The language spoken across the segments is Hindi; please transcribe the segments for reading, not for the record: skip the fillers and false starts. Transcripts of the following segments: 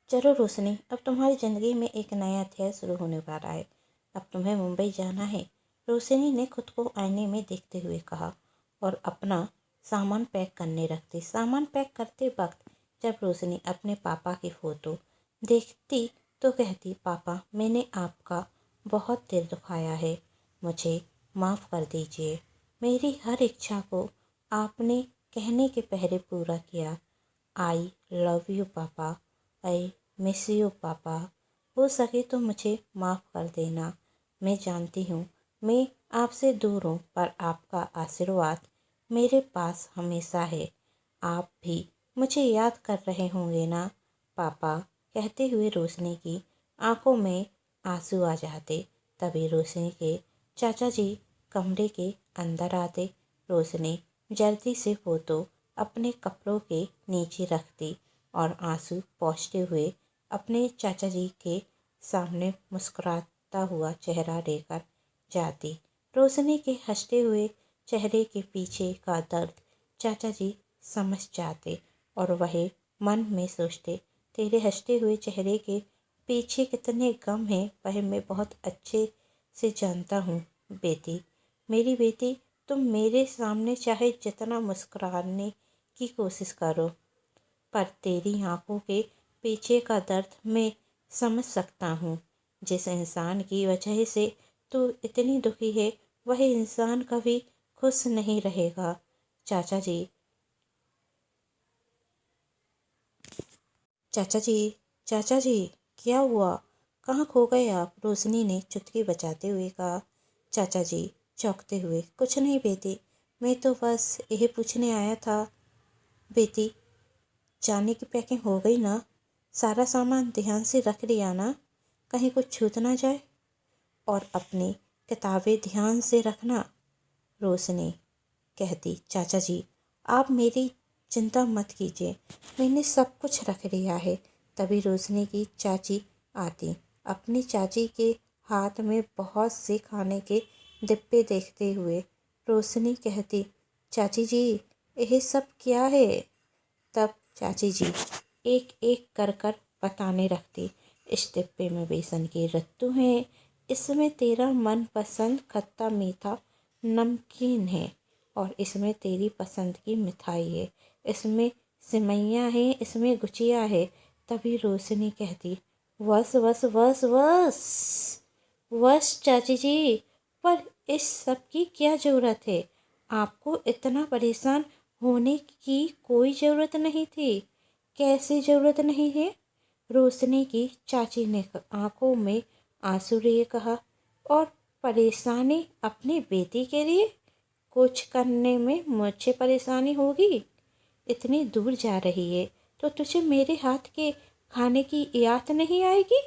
चलो रोशनी, अब तुम्हारी ज़िंदगी में एक नया अध्याय शुरू होने वाला है। अब तुम्हें मुंबई जाना है। रोशनी ने खुद को आईने में देखते हुए कहा और अपना सामान पैक करने रखती। सामान पैक करते वक्त जब रोशनी अपने पापा की फ़ोटो देखती तो कहती, पापा मैंने आपका बहुत दिल दुखाया है, मुझे माफ़ कर दीजिए। मेरी हर इच्छा को आपने कहने के पहले पूरा किया। आई लव यू पापा, आई मिस यू पापा। हो सके तो मुझे माफ़ कर देना। मैं जानती हूँ मैं आपसे दूर हूँ, पर आपका आशीर्वाद मेरे पास हमेशा है। आप भी मुझे याद कर रहे होंगे ना पापा। कहते हुए रोशनी की आंखों में आंसू आ जाते। तभी रोशनी के चाचा जी कमरे के अंदर आते। रोशनी जल्दी से फ़ोटो अपने कपड़ों के नीचे रखती और आंसू पोंछते हुए अपने चाचा जी के सामने मुस्कुराता हुआ चेहरा लेकर जाती। रोशनी के हंसते हुए चेहरे के पीछे का दर्द चाचा जी समझ जाते और वह मन में सोचते, तेरे हंसते हुए चेहरे के पीछे कितने गम हैं वह मैं बहुत अच्छे से जानता हूँ बेटी। मेरी बेटी, तुम मेरे सामने चाहे जितना मुस्कुराने की कोशिश करो, पर तेरी आंखों के पीछे का दर्द मैं समझ सकता हूँ। जिस इंसान की वजह से तू इतनी दुखी है वह इंसान कभी खुश नहीं रहेगा। चाचा जी, चाचा जी, चाचा जी, क्या हुआ? कहाँ खो गए आप? रोशनी ने चुटकी बजाते हुए कहा। चाचा जी चौंकते हुए, कुछ नहीं बेटी, मैं तो बस यही पूछने आया था। बेटी, जाने की पैकिंग हो गई ना? सारा सामान ध्यान से रख लिया ना? कहीं कुछ छूट ना जाए। और अपनी किताबें ध्यान से रखना। रोशनी कहती, चाचा जी आप मेरी चिंता मत कीजिए, मैंने सब कुछ रख लिया है। तभी रोशनी की चाची आती। अपनी चाची के हाथ में बहुत से खाने के डिब्बे देखते हुए रोशनी कहती, चाची जी यह सब क्या है? तब चाची जी एक एक कर बताने लगती, इस डिब्बे में बेसन के लड्डू हैं, इसमें तेरा मनपसंद खट्टा मीठा नमकीन है, और इसमें तेरी पसंद की मिठाई है, इसमें सिमैयाँ हैं, इसमें गुजिया है। तभी रोशनी कहती, बस बस बस बस बस चाची जी, पर इस सब की क्या ज़रूरत है? आपको इतना परेशान होने की कोई ज़रूरत नहीं थी। कैसे ज़रूरत नहीं है? रोशनी की चाची ने आंखों में आंसू लिए कहा। और परेशानी अपनी बेटी के लिए? कुछ करने में मुझे परेशानी होगी? इतनी दूर जा रही है तो तुझे मेरे हाथ के खाने की याद नहीं आएगी?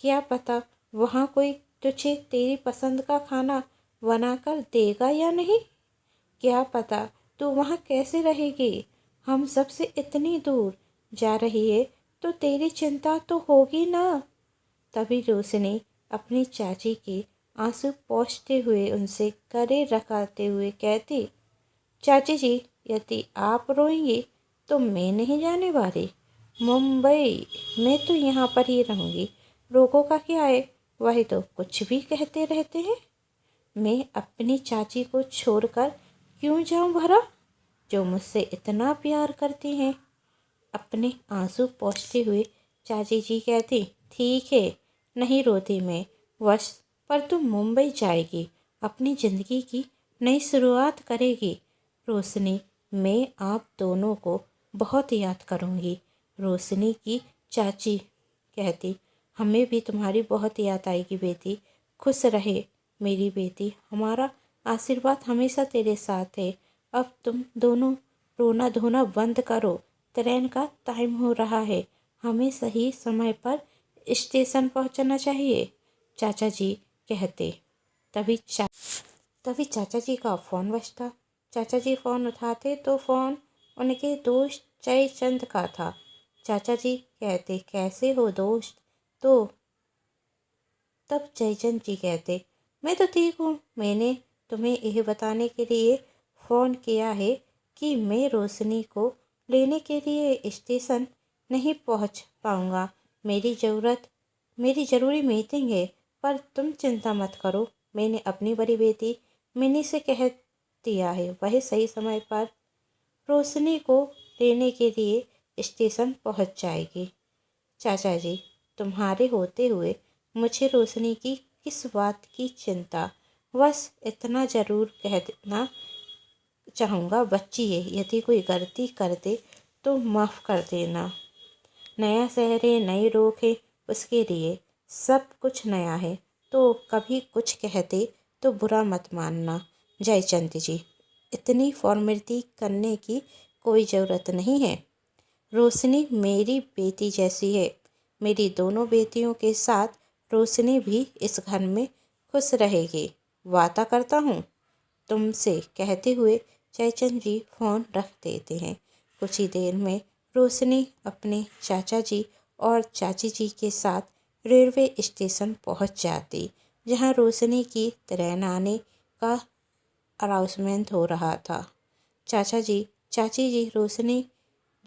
क्या पता वहाँ कोई तुझे तेरी पसंद का खाना बनाकर देगा या नहीं? क्या पता तू वहाँ कैसे रहेगी? हम सबसे इतनी दूर जा रही है तो तेरी चिंता तो होगी ना। तभी रोशनी अपनी चाची के आंसू पोंछते हुए उनसे गले लगाते हुए कहती, चाची जी यदि आप रोएंगी तो मैं नहीं जाने वाली मुंबई। मैं तो यहाँ पर ही रहूँगी। लोगों का क्या है, वही तो कुछ भी कहते रहते हैं। मैं अपनी चाची को छोड़कर क्यों जाऊं भला, जो मुझसे इतना प्यार करती हैं। अपने आंसू पोंछते हुए चाची जी कहती, ठीक है नहीं रोती मैं, बस पर तुम मुंबई जाएगी, अपनी ज़िंदगी की नई शुरुआत करेगी। रोशनी, मैं आप दोनों को बहुत याद करूँगी। रोशनी की चाची कहती, हमें भी तुम्हारी बहुत याद आएगी बेटी। खुश रहे मेरी बेटी, हमारा आशीर्वाद हमेशा तेरे साथ है। अब तुम दोनों रोना धोना बंद करो, ट्रेन का टाइम हो रहा है, हमें सही समय पर स्टेशन पहुंचना चाहिए। चाचा जी कहते। तभी चा तभी चाचा जी का फ़ोन बजता। चाचा जी फ़ोन उठाते तो फ़ोन उनके दोस्त जयचंद का था। चाचा जी कहते, कैसे हो दोस्त? तो तब जयचंद जी कहते, मैं तो ठीक हूँ। मैंने तुम्हें यह बताने के लिए फ़ोन किया है कि मैं रोशनी को लेने के लिए स्टेशन नहीं पहुंच पाऊंगा। मेरी ज़रूरी मीटिंग है। पर तुम चिंता मत करो, मैंने अपनी बड़ी बेटी मिनी से कह दिया है, वह सही समय पर रोशनी को लेने के लिए स्टेशन पहुंच जाएगी। चाचा जी, तुम्हारे होते हुए मुझे रोशनी की किस बात की चिंता? बस इतना ज़रूर कहना चाहूँगा, बच्ची है, यदि कोई गलती कर दे तो माफ़ कर देना। नया शहर है, नई रोक है, उसके लिए सब कुछ नया है, तो कभी कुछ कहते तो बुरा मत मानना। जयचंद जी, इतनी फॉर्मेलिटी करने की कोई ज़रूरत नहीं है। रोशनी मेरी बेटी जैसी है। मेरी दोनों बेटियों के साथ रोशनी भी इस घर में खुश रहेगी। वादा करता हूँ तुमसे, कहते हुए जयचंद जी फ़ोन रख देते हैं। कुछ ही देर में रोशनी अपने चाचा जी और चाची जी के साथ रेलवे स्टेशन पहुंच जाती, जहां रोशनी की ट्रेन आने का अनाउंसमेंट हो रहा था। चाचा जी, चाची जी, रोशनी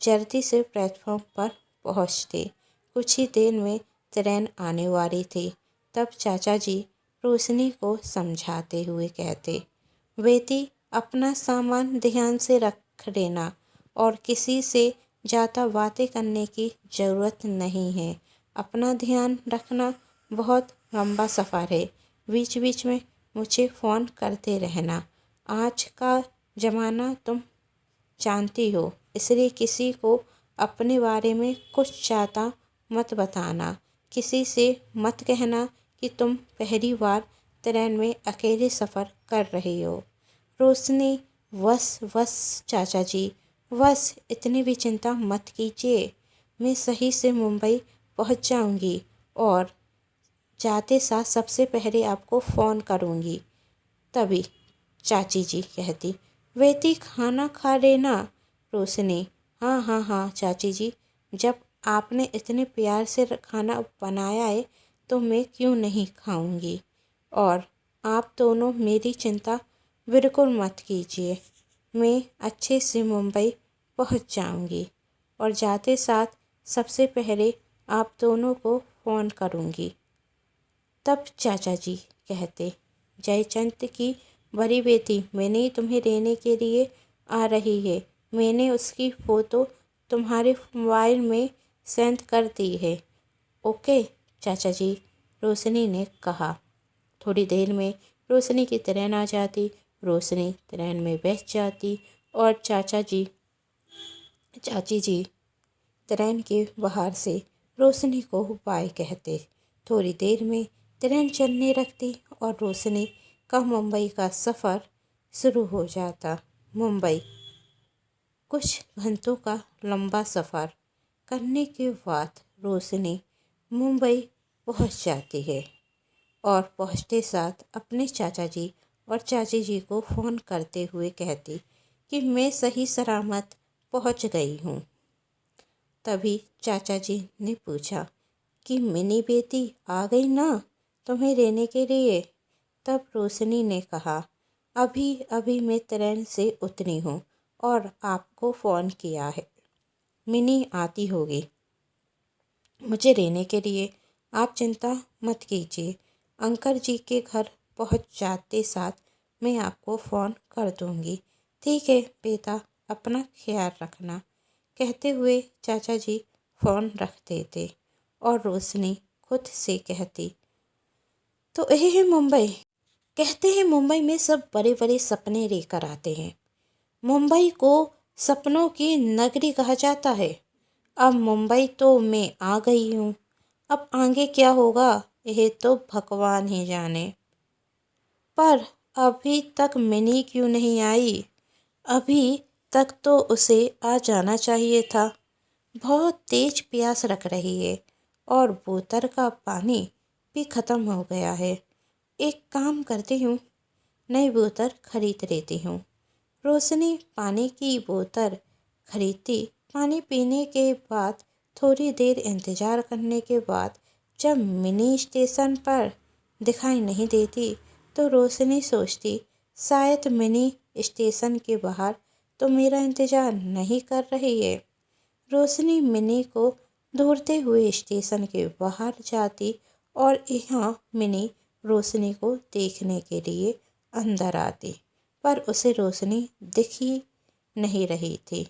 जल्दी से प्लेटफॉर्म पर पहुंचते। कुछ ही देर में ट्रेन आने वाली थी। तब चाचा जी रोशनी को समझाते हुए कहते, बेटी, अपना सामान ध्यान से रख लेना और किसी से ज़्यादा बातें करने की ज़रूरत नहीं है। अपना ध्यान रखना, बहुत लंबा सफ़र है। बीच बीच में मुझे फ़ोन करते रहना। आज का ज़माना तुम जानती हो, इसलिए किसी को अपने बारे में कुछ ज़्यादा मत बताना। किसी से मत कहना कि तुम पहली बार ट्रेन में अकेले सफ़र कर रही हो। रोशनी, बस बस चाचा जी, बस इतनी भी चिंता मत कीजिए। मैं सही से मुंबई पहुंच जाऊंगी और जाते साथ सबसे पहले आपको फ़ोन करूंगी। तभी चाची जी कहती, बेटी, खाना खा लेना। रोशनी, हाँ हाँ हाँ चाची जी, जब आपने इतने प्यार से खाना बनाया है तो मैं क्यों नहीं खाऊंगी। और आप दोनों मेरी चिंता बिल्कुल मत कीजिए। मैं अच्छे से मुंबई पहुंच जाऊंगी और जाते साथ सबसे पहले आप दोनों को फ़ोन करूंगी। तब चाचा जी कहते, जयचंद की बड़ी बेटी मैंने तुम्हें लेने के लिए आ रही है। मैंने उसकी फ़ोटो तुम्हारे मोबाइल में सेंड कर दी है। ओके चाचा जी, रोशनी ने कहा। थोड़ी देर में रोशनी की ट्रेन आ जाती। रोशनी ट्रेन में बैठ जाती और चाची जी ट्रेन के बाहर से रोशनी को बाय कहते। थोड़ी देर में ट्रेन चलने लगती और रोशनी का मुंबई का सफ़र शुरू हो जाता। मुंबई, कुछ घंटों का लंबा सफ़र करने के बाद रोशनी मुंबई पहुंच जाती है और पहुंचते साथ अपने चाचा जी और चाची जी को फ़ोन करते हुए कहती कि मैं सही सलामत पहुंच गई हूं। तभी चाचा जी ने पूछा कि मिनी बेटी आ गई ना तुम्हें लेने के लिए? तब रोशनी ने कहा, अभी अभी मैं ट्रेन से उतरी हूँ और आपको फ़ोन किया है। मिनी आती होगी मुझे लेने के लिए, आप चिंता मत कीजिए। अंकल जी के घर पहुँच जाते साथ मैं आपको फ़ोन कर दूँगी। ठीक है बेटा, अपना ख्याल रखना, कहते हुए चाचा जी फ़ोन रख देते और रोशनी खुद से कहती, तो यही है मुंबई। कहते हैं मुंबई में सब बड़े बड़े सपने लेकर आते हैं। मुंबई को सपनों की नगरी कहा जाता है। अब मुंबई तो मैं आ गई हूँ, अब आगे क्या होगा यह तो भगवान ही जाने। पर अभी तक मिनी क्यों नहीं आई? अभी तक तो उसे आ जाना चाहिए था। बहुत तेज प्यास लग रही है और बोतल का पानी भी ख़त्म हो गया है। एक काम करती हूँ, नई बोतल खरीद लेती हूँ। रोशनी पानी की बोतल खरीदती। पानी पीने के बाद थोड़ी देर इंतज़ार करने के बाद जब मिनी स्टेशन पर दिखाई नहीं देती तो रोशनी सोचती, शायद मिनी स्टेशन के बाहर तो मेरा इंतज़ार नहीं कर रही है। रोशनी मिनी को ढूंढते हुए स्टेशन के बाहर जाती और यहाँ मिनी रोशनी को देखने के लिए अंदर आती, पर उसे रोशनी दिख ही नहीं रही थी।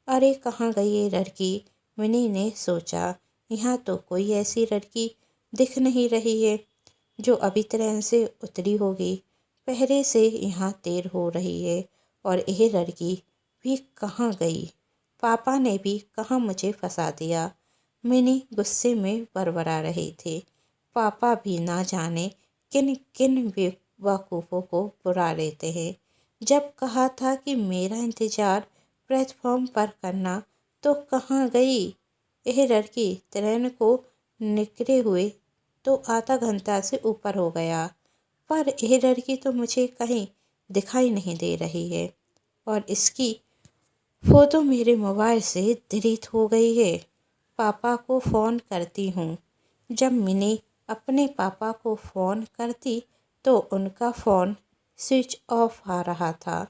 अरे कहाँ गई ये लड़की, मिनी ने सोचा। यहाँ तो कोई ऐसी लड़की दिख नहीं रही है जो अभी ट्रेन से उतरी होगी। पहले से यहाँ देर हो रही है और यह लड़की भी कहाँ गई। पापा ने भी कहाँ मुझे फंसा दिया। मिनी गुस्से में बड़बड़ा रही थी। पापा भी ना जाने किन किन बेवकूफ़ों को बुला लेते हैं। जब कहा था कि मेरा इंतज़ार प्लेटफॉर्म पर करना, तो कहाँ गई यह लड़की। ट्रेन को निकले हुए तो आधा घंटा से ऊपर हो गया, पर यह लड़की तो मुझे कहीं दिखाई नहीं दे रही है और इसकी फ़ोटो मेरे मोबाइल से डिलीट हो गई है। पापा को फ़ोन करती हूँ। जब मिनी अपने पापा को फ़ोन करती तो उनका फ़ोन स्विच ऑफ आ रहा था।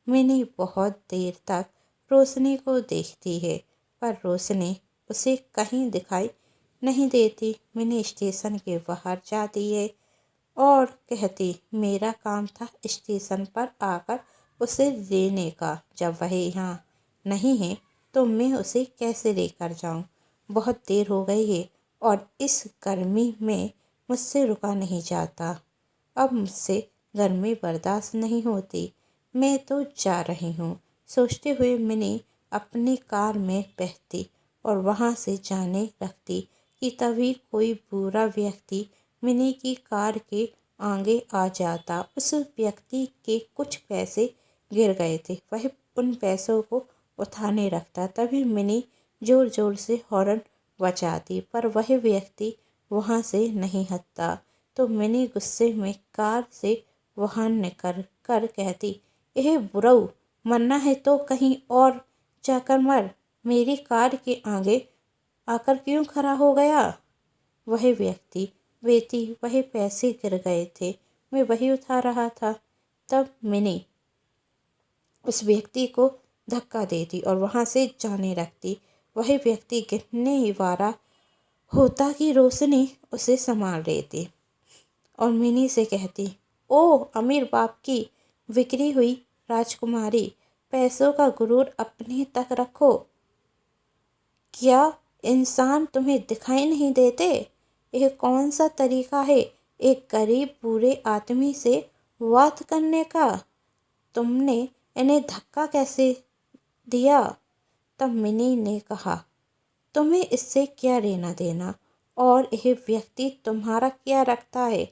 मिनी बहुत देर तक रोशनी को देखती है, पर रोशनी उसे कहीं दिखाई नहीं देती। मिनी स्टेशन के बाहर जाती है और कहती, मेरा काम था स्टेशन पर आकर उसे लेने का। जब वह यहाँ नहीं है तो मैं उसे कैसे लेकर जाऊँ। बहुत देर हो गई है और इस गर्मी में मुझसे रुका नहीं जाता। अब मुझसे गर्मी बर्दाश्त नहीं होती। मैं तो जा रही हूँ। सोचते हुए मिनी अपनी कार में बैठती और वहाँ से जाने लगती कि तभी कोई बुरा व्यक्ति मिनी की कार के आगे आ जाता। उस व्यक्ति के कुछ पैसे गिर गए थे। वह उन पैसों को उठाने लगता। तभी मिनी जोर जोर से हॉर्न बजाती, पर वह व्यक्ति वहाँ से नहीं हटता। तो मिनी गुस्से में कार से वहाँ निकल कर कहती, यह बुराऊ, मरना है तो कहीं और जाकर मर। मेरी कार के आगे आकर क्यों खड़ा हो गया। वह व्यक्ति, बेटी, वह पैसे गिर गए थे, मैं वही उठा रहा था। तब मिनी उस व्यक्ति को धक्का देती और वहाँ से जाने लगती। वह व्यक्ति गिरने ही वाला होता कि रोशनी उसे संभाल लेती और मिनी से कहती, ओह अमीर बाप की बिक्री हुई राजकुमारी, पैसों का गुरूर अपने तक रखो। क्या इंसान तुम्हें दिखाई नहीं देते। यह कौन सा तरीका है एक गरीब बूढ़े आदमी से बात करने का। तुमने इन्हें धक्का कैसे दिया। तब मिनी ने कहा, तुम्हें इससे क्या लेना देना और यह व्यक्ति तुम्हारा क्या रखता है।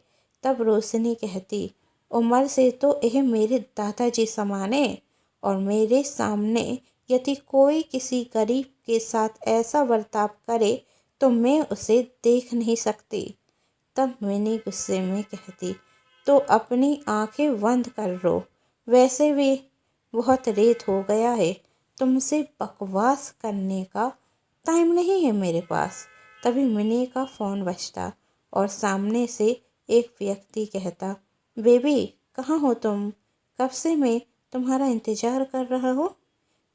तब रोशनी कहती, उम्र से तो यह मेरे दादाजी समान है और मेरे सामने यदि कोई किसी गरीब के साथ ऐसा बर्ताव करे तो मैं उसे देख नहीं सकती। तब मिनी गुस्से में कहती, तो अपनी आंखें बंद कर लो। वैसे भी बहुत लेट हो गया है, तुमसे बकवास करने का टाइम नहीं है मेरे पास। तभी मिनी का फ़ोन बजता और सामने से एक व्यक्ति कहता, बेबी कहाँ हो तुम, कब से मैं तुम्हारा इंतज़ार कर रहा हूँ।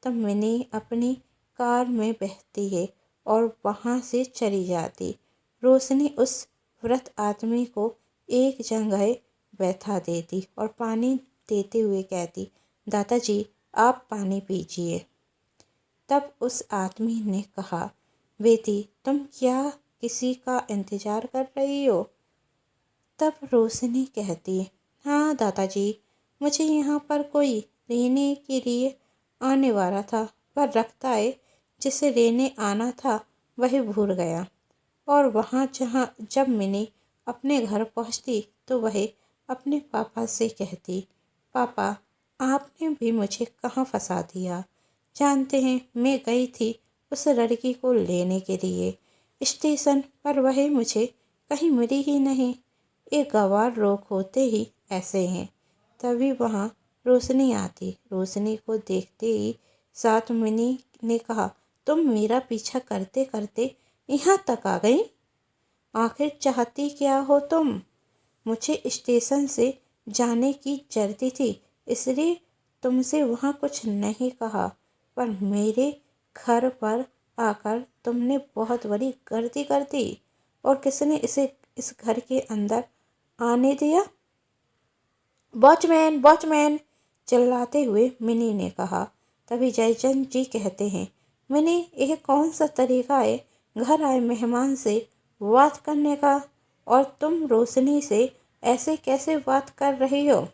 तब मिनी अपनी कार में बैठती है और वहाँ से चली जाती। रोशनी उस वृद्ध आदमी को एक जगह बैठा देती और पानी देते हुए कहती, दादाजी आप पानी पीजिए। तब उस आदमी ने कहा, बेटी तुम क्या किसी का इंतज़ार कर रही हो। तब रोशनी कहती, हाँ दादाजी, मुझे यहाँ पर कोई रहने के लिए आने वाला था, पर लगता है जिसे लेने आना था वह भूल गया। और वहाँ जब मिनी अपने घर पहुँचती तो वह अपने पापा से कहती, पापा आपने भी मुझे कहाँ फंसा दिया। जानते हैं मैं गई थी उस लड़की को लेने के लिए स्टेशन पर, वह मुझे कहीं मिली ही नहीं। एक गवार लोग होते ही ऐसे हैं। तभी वहाँ रोशनी आती। रोशनी को देखते ही साथ मिनी ने कहा, तुम मेरा पीछा करते करते यहाँ तक आ गई। आखिर चाहती क्या हो तुम। मुझे स्टेशन से जाने की जल्दी थी, इसलिए तुमसे वहाँ कुछ नहीं कहा, पर मेरे घर पर आकर तुमने बहुत बड़ी गलती कर दी और किसने इसे इस घर के अंदर आने दिया? वॉचमैन वॉचमैन चिल्लाते हुए मिनी ने कहा। तभी जयचंद जी कहते हैं, मिनी, यह कौन सा तरीका है घर आए मेहमान से बात करने का, और तुम रोशनी से ऐसे कैसे बात कर रही हो?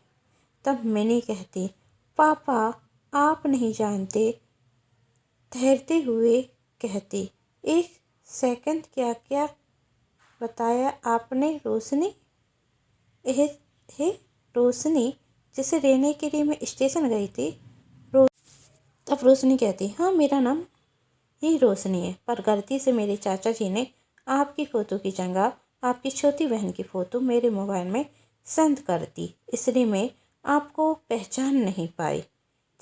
तब मिनी कहती, पापा आप नहीं जानते। ठहरते हुए कहती, एक सेकंड, क्या क्या बताया आपने? रोशनी? यह है रोशनी जिसे लेने के लिए मैं स्टेशन गई थी। तब रोशनी कहती, हाँ मेरा नाम ही रोशनी है, पर गलती से मेरे चाचा जी ने आपकी फ़ोटो की जगह आपकी छोटी बहन की फ़ोटो मेरे मोबाइल में सेंड कर दी, इसलिए मैं आपको पहचान नहीं पाई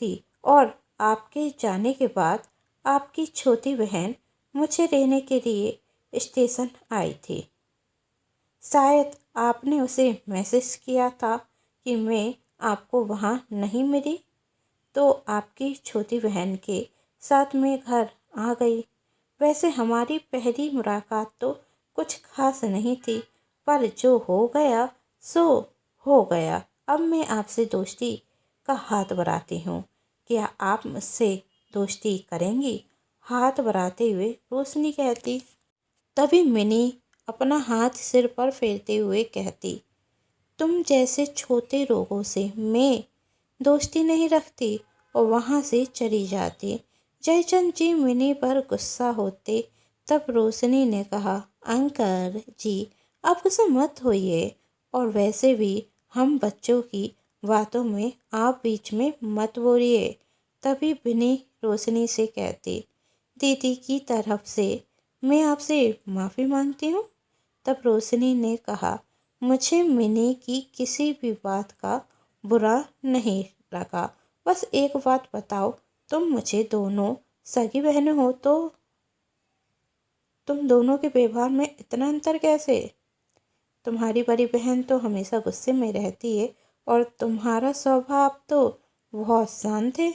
थी। और आपके जाने के बाद आपकी छोटी बहन मुझे लेने के लिए स्टेशन आई थी। शायद आपने उसे मैसेज किया था कि मैं आपको वहाँ नहीं मिली, तो आपकी छोटी बहन के साथ मैं घर आ गई। वैसे हमारी पहली मुलाकात तो कुछ खास नहीं थी, पर जो हो गया सो हो गया। अब मैं आपसे दोस्ती का हाथ बढ़ाती हूँ, क्या आप मुझसे दोस्ती करेंगी? हाथ बढ़ाते हुए रोशनी कहती। तभी मिनी अपना हाथ सिर पर फेरते हुए कहती, तुम जैसे छोटे लोगों से मैं दोस्ती नहीं रखती, और वहाँ से चली जाती। जयचंद जी मिनी पर गुस्सा होते। तब रोशनी ने कहा, अंकल जी आप गुस्सा मत होइए, और वैसे भी हम बच्चों की बातों में आप बीच में मत बोलिए। तभी मिनी रोशनी से कहती, दीदी की तरफ से मैं आपसे माफ़ी मांगती हूँ। तब रोशनी ने कहा, मुझे मिनी की किसी भी बात का बुरा नहीं लगा, बस एक बात बताओ, तुम मुझे दोनों सगी बहनें हो, तो तुम दोनों के व्यवहार में इतना अंतर कैसे? तुम्हारी बड़ी बहन तो हमेशा गुस्से में रहती है, और तुम्हारा स्वभाव तो बहुत शांत है।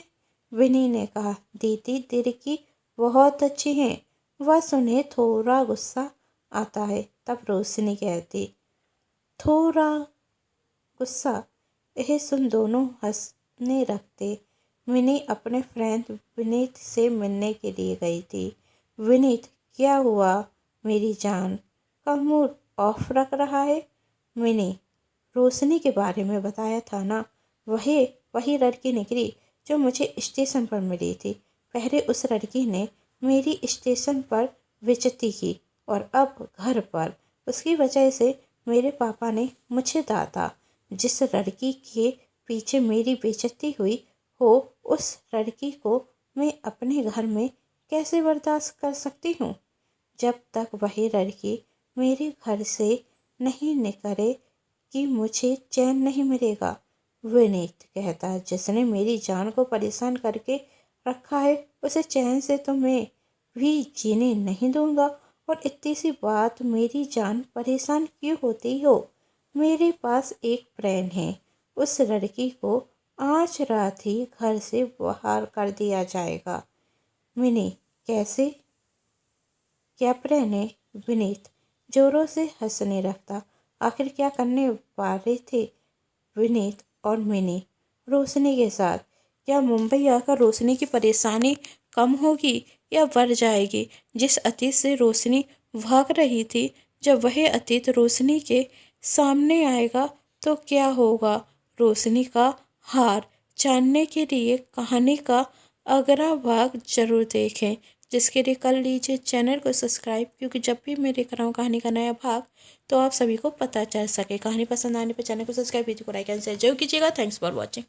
विनी ने कहा, दीदी दिल की बहुत अच्छी हैं, बस उन्हें थोड़ा गुस्सा आता है। तब रोशनी कहती, थोड़ा गुस्सा? यह सुन दोनों हंसने लगते। विनीत अपने फ्रेंड विनीत से मिलने के लिए गई थी। विनीत, क्या हुआ मेरी जान, का मूड ऑफ रख रहा है? मिनी, रोशनी के बारे में बताया था ना, वही वही लड़की निकली जो मुझे स्टेशन पर मिली थी। पहले उस लड़की ने मेरी स्टेशन पर बेइज्जती की, और अब घर पर उसकी वजह से मेरे पापा ने मुझे डांटा। जिस लड़की के पीछे मेरी बेइज्जती हुई हो, उस लड़की को मैं अपने घर में कैसे बर्दाश्त कर सकती हूँ? जब तक वही लड़की मेरे घर से नहीं निकले कि मुझे चैन नहीं मिलेगा। विनीत कहता, जिसने मेरी जान को परेशान करके रखा है, उसे चैन से तो मैं भी जीने नहीं दूंगा। और इतनी सी बात, मेरी जान परेशान क्यों होती हो? मेरे पास एक प्लान है, उस लड़की को आज रात ही घर से बाहर कर दिया जाएगा। मिनी, कैसे, क्या प्लान है? विनीत जोरों से हंसने लगता। आखिर क्या करने वाले थे विनीत और मिनी रोशनी के साथ? क्या मुंबई आकर रोशनी की परेशानी कम होगी या बढ़ जाएगी? जिस अतीत से रोशनी भाग रही थी, जब वह अतीत रोशनी के सामने आएगा तो क्या होगा? रोशनी का हार जानने के लिए कहानी का अगला भाग जरूर देखें, जिसके लिए कर लीजिए चैनल को सब्सक्राइब, क्योंकि जब भी मैं लेकर आऊँ कहानी का नया भाग तो आप सभी को पता चल सके। कहानी पसंद आने पर चैनल को सब्सक्राइब कीजिए, लाइक एंड शेयर जरूर कीजिएगा। Thanks for watching.